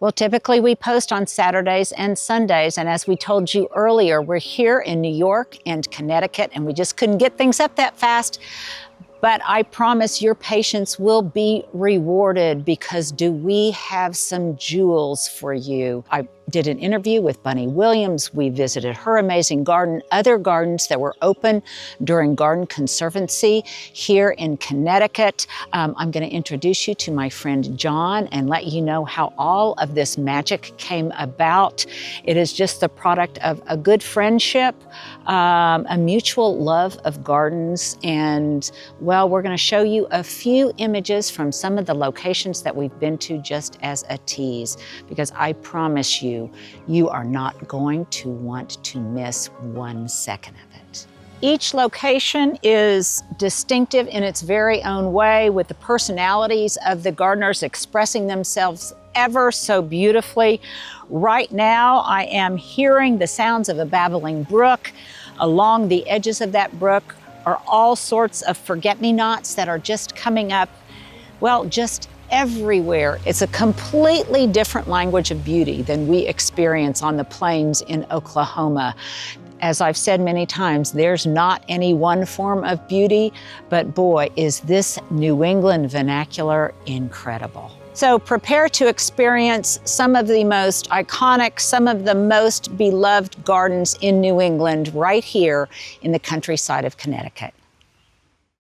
Well, typically we post on Saturdays and Sundays, and as we told you earlier, we're here in New York and Connecticut, and we just couldn't get things up that fast. But I promise your patience will be rewarded, because do we have some jewels for you. I did an interview with Bunny Williams. We visited her amazing garden, other gardens that were open during Garden Conservancy here in Connecticut. I'm going to introduce you to my friend John and let you know how all of this magic came about. It is just the product of a good friendship, a mutual love of gardens, and well, we're going to show you a few images from some of the locations that we've been to just as a tease, because I promise you, you are not going to want to miss 1 second of it. Each location is distinctive in its very own way, with the personalities of the gardeners expressing themselves ever so beautifully. Right now, I am hearing the sounds of a babbling brook. Along the edges of that brook are all sorts of forget-me-nots that are just coming up, well, just everywhere. It's a completely different language of beauty than we experience on the plains in Oklahoma. As I've said many times, there's not any one form of beauty, but boy, is this New England vernacular incredible. So prepare to experience some of the most iconic, some of the most beloved gardens in New England right here in the countryside of Connecticut.